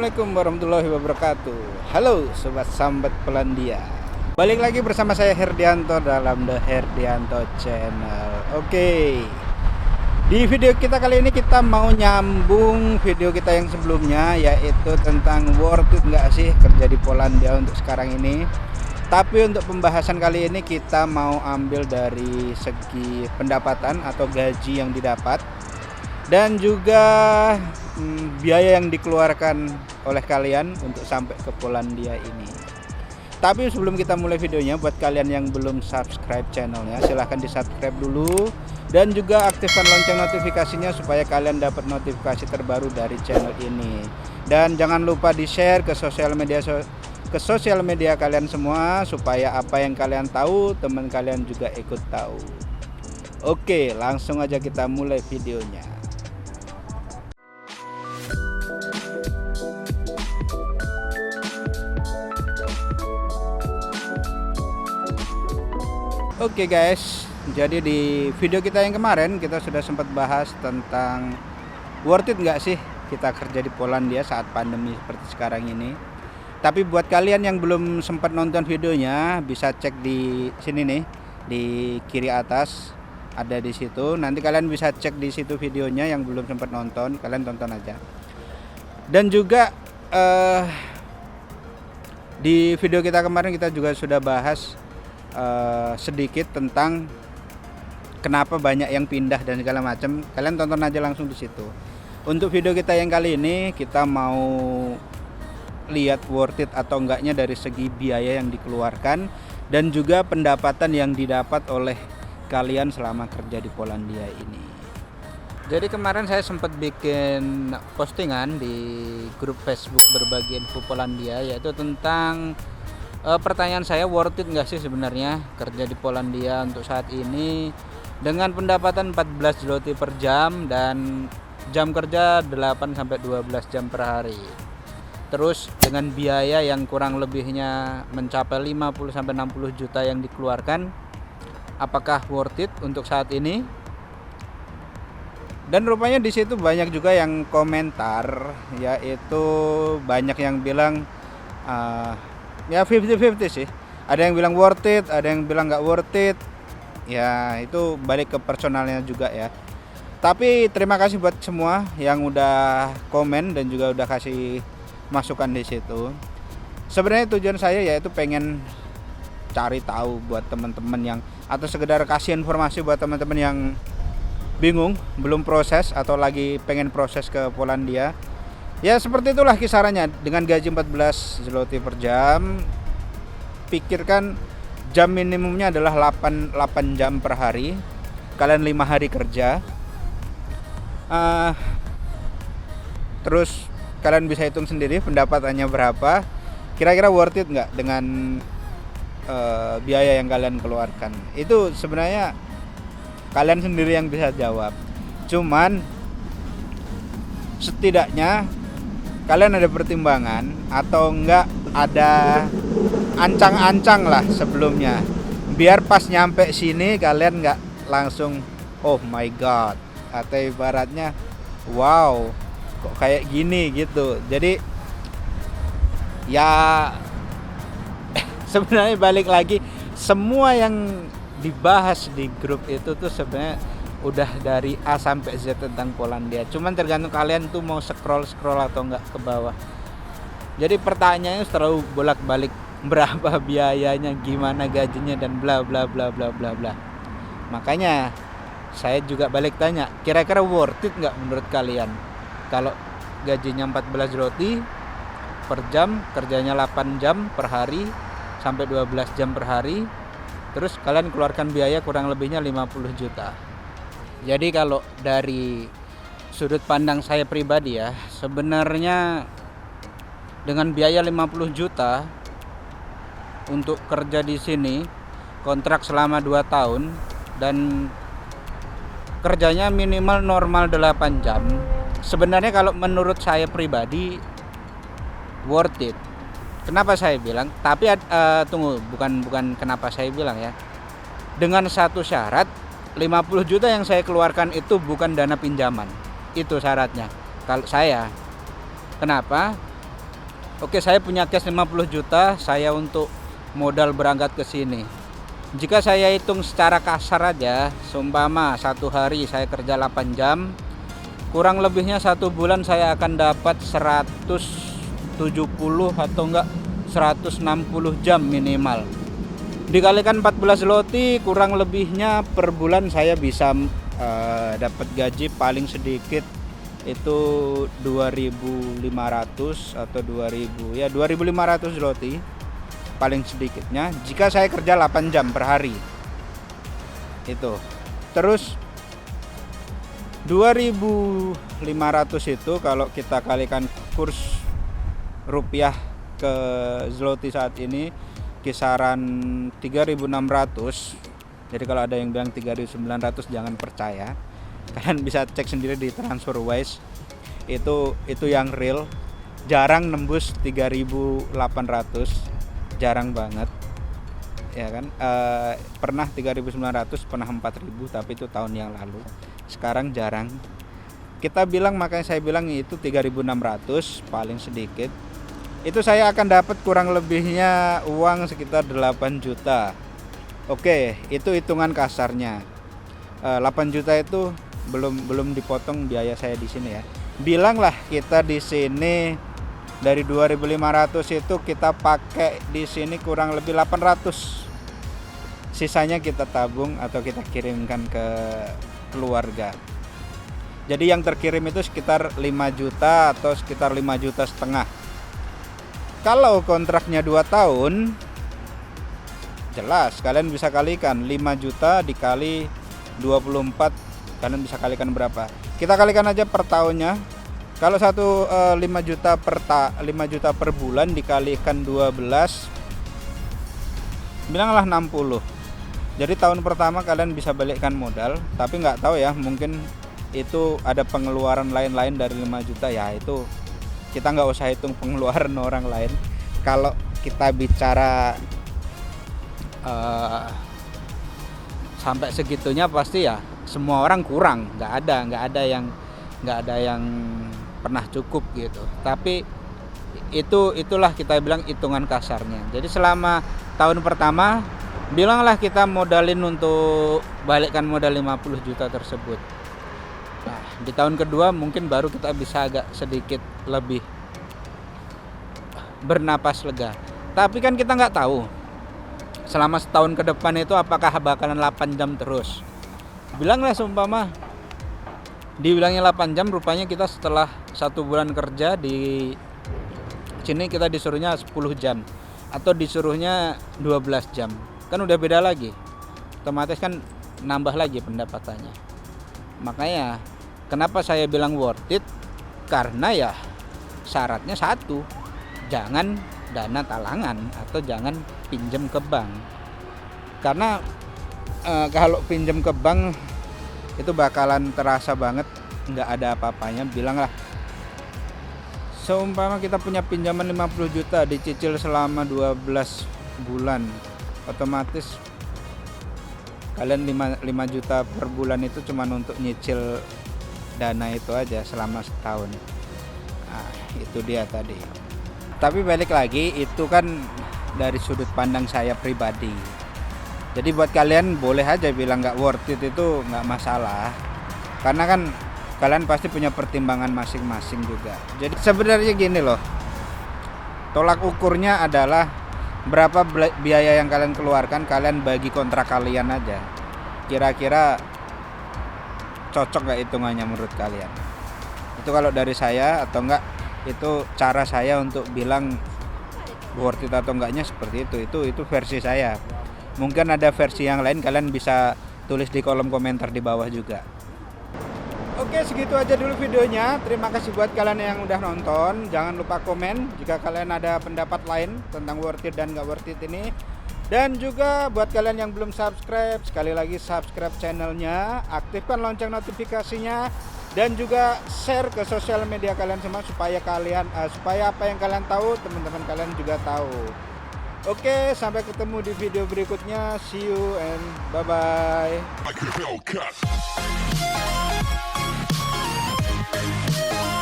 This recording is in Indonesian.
Assalamualaikum warahmatullahi wabarakatuh. Halo Sobat Sambat Polandia. Balik lagi bersama saya Herdianto dalam The Herdianto Channel. Oke, di video kita kali ini kita mau nyambung video kita yang sebelumnya, yaitu tentang worth it nggak sih kerja di Polandia untuk sekarang ini. Tapi untuk pembahasan kali ini kita mau ambil dari segi pendapatan atau gaji yang didapat, dan juga biaya yang dikeluarkan oleh kalian untuk sampai ke Polandia ini. Tapi sebelum kita mulai videonya, buat kalian yang belum subscribe channelnya, silahkan di subscribe dulu dan juga aktifkan lonceng notifikasinya supaya kalian dapat notifikasi terbaru dari channel ini. Dan jangan lupa di share ke sosial media kalian semua, supaya apa yang kalian tahu teman kalian juga ikut tahu. Oke, langsung aja kita mulai videonya. Oke guys, jadi di video kita yang kemarin kita sudah sempat bahas tentang worth it nggak sih kita kerja di Polandia saat pandemi seperti sekarang ini. Tapi buat kalian yang belum sempat nonton videonya, bisa cek di sini nih, di kiri atas ada di situ. Nanti kalian bisa cek di situ videonya, yang belum sempat nonton kalian tonton aja. Dan juga di video kita kemarin kita juga sudah bahas sedikit tentang kenapa banyak yang pindah dan segala macam. Kalian tonton aja langsung di situ. Untuk video kita yang kali ini, kita mau lihat worth it atau enggaknya dari segi biaya yang dikeluarkan dan juga pendapatan yang didapat oleh kalian selama kerja di Polandia ini. Jadi kemarin saya sempat bikin postingan di grup Facebook Berbagi Info Polandia, yaitu tentang pertanyaan saya, worth it nggak sih sebenarnya kerja di Polandia untuk saat ini dengan pendapatan 14 zloty per jam dan jam kerja 8-12 jam per hari. Terus dengan biaya yang kurang lebihnya mencapai 50-60 juta yang dikeluarkan, apakah worth it untuk saat ini? Dan rupanya di situ banyak juga yang komentar, yaitu banyak yang bilang ya 50-50 sih. Ada yang bilang worth it, ada yang bilang nggak worth it. Ya itu balik ke personalnya juga ya. Tapi terima kasih buat semua yang udah komen dan juga udah kasih masukan di situ. Sebenarnya tujuan saya yaitu pengen cari tahu buat teman-teman yang, atau sekedar kasih informasi buat teman-teman yang bingung, belum proses atau lagi pengen proses ke Polandia. Ya seperti itulah kisarannya. Dengan gaji 14 zloty per jam, pikirkan jam minimumnya adalah 8 jam per hari. Kalian 5 hari kerja. Terus kalian bisa hitung sendiri pendapatannya berapa. Kira-kira worth it nggak dengan biaya yang kalian keluarkan? Itu sebenarnya kalian sendiri yang bisa jawab. Cuman setidaknya kalian ada pertimbangan atau enggak ada ancang-ancang lah sebelumnya, biar pas nyampe sini kalian enggak langsung oh my god, atau ibaratnya wow kok kayak gini gitu. Jadi ya sebenarnya balik lagi, semua yang dibahas di grup itu tuh sebenarnya udah dari A sampai Z tentang Polandia. Cuman tergantung kalian tuh mau scroll atau enggak ke bawah. Jadi pertanyaannya selalu bolak-balik, berapa biayanya, gimana gajinya, dan bla bla bla bla bla bla. Makanya saya juga balik tanya, kira-kira worth it enggak menurut kalian? Kalau gajinya 14 zloty per jam, kerjanya 8 jam per hari sampai 12 jam per hari, terus kalian keluarkan biaya kurang lebihnya 50 juta. Jadi kalau dari sudut pandang saya pribadi ya, sebenarnya dengan biaya 50 juta untuk kerja di sini, kontrak selama 2 tahun dan kerjanya minimal normal 8 jam. Sebenarnya kalau menurut saya pribadi worth it. Kenapa saya bilang? Tapi tunggu, bukan kenapa saya bilang ya. Dengan satu syarat, 50 juta yang saya keluarkan itu bukan dana pinjaman. Itu syaratnya. Kalau saya, kenapa? Oke, saya punya cash 50 juta, saya untuk modal berangkat ke sini. Jika saya hitung secara kasar aja, seumpama satu hari saya kerja 8 jam, kurang lebihnya satu bulan saya akan dapat 170 atau enggak 160 jam minimal. Dikalikan 14 zloty, kurang lebihnya per bulan saya bisa dapat gaji paling sedikit itu 2.500 atau 2.000, ya 2.500 zloty paling sedikitnya jika saya kerja 8 jam per hari. Itu. Terus 2.500 itu kalau kita kalikan kurs rupiah ke zloty saat ini kisaran 3.600. Jadi kalau ada yang bilang 3.900 jangan percaya. Kalian bisa cek sendiri di TransferWise. Itu yang real. Jarang nembus 3.800. Jarang banget. Ya kan? Pernah 3.900, pernah 4.000, tapi itu tahun yang lalu. Sekarang jarang. Makanya saya bilang itu 3.600 paling sedikit. Itu saya akan dapat kurang lebihnya uang sekitar 8 juta. Oke, itu hitungan kasarnya. 8 juta itu belum dipotong biaya saya di sini ya. Bilanglah kita di sini dari 2.500 itu kita pakai di sini kurang lebih 800. Sisanya kita tabung atau kita kirimkan ke keluarga. Jadi yang terkirim itu sekitar 5 juta atau sekitar 5 juta setengah. Kalau kontraknya 2 tahun, jelas kalian bisa kalikan 5 juta dikali 24, kalian bisa kalikan berapa. Kita kalikan aja per tahunnya. Kalau 5 juta per bulan dikalikan 12, bilanglah 60. Jadi tahun pertama kalian bisa balikkan modal, tapi nggak tahu ya, mungkin itu ada pengeluaran lain-lain dari 5 juta ya, itu kita nggak usah hitung pengeluaran orang lain. Kalau kita bicara sampai segitunya pasti ya semua orang kurang, nggak ada yang pernah cukup gitu. Tapi itulah kita bilang hitungan kasarnya. Jadi selama tahun pertama bilanglah kita modalin untuk balikkan modal 50 juta tersebut. Nah, di tahun kedua mungkin baru kita bisa agak sedikit lebih bernapas lega. Tapi kan kita nggak tahu selama setahun ke depan itu apakah bakalan 8 jam terus. Bilanglah seumpama dibilangnya 8 jam, rupanya kita setelah 1 bulan kerja di sini kita disuruhnya 10 jam atau disuruhnya 12 jam. Kan udah beda lagi. Otomatis kan nambah lagi pendapatannya. Makanya kenapa saya bilang worth it? Karena ya syaratnya satu, jangan dana talangan atau jangan pinjam ke bank. Karena kalau pinjam ke bank itu bakalan terasa banget nggak ada apa-apanya. Bilanglah seumpama kita punya pinjaman 50 juta dicicil selama 12 bulan, otomatis kalian 5 juta per bulan itu cuma untuk nyicil dana itu aja selama setahun. Nah, itu dia tadi. Tapi balik lagi, itu kan dari sudut pandang saya pribadi. Jadi buat kalian boleh aja bilang nggak worth it, itu nggak masalah. Karena kan kalian pasti punya pertimbangan masing-masing juga. Jadi sebenarnya gini loh, tolak ukurnya adalah berapa biaya yang kalian keluarkan, kalian bagi kontrak kalian aja. Kira-kira cocok nggak hitungannya menurut kalian? Itu kalau dari saya, atau enggak itu cara saya untuk bilang worth it atau enggaknya seperti itu. Itu versi saya. Mungkin ada versi yang lain, kalian bisa tulis di kolom komentar di bawah juga. Oke, segitu aja dulu videonya. Terima kasih buat kalian yang udah nonton. Jangan lupa komen jika kalian ada pendapat lain tentang worth it dan gak worth it ini. Dan juga buat kalian yang belum subscribe, sekali lagi subscribe channelnya, aktifkan lonceng notifikasinya, dan juga share ke sosial media kalian semua supaya apa yang kalian tahu, teman-teman kalian juga tahu. Oke, sampai ketemu di video berikutnya. See you and bye-bye.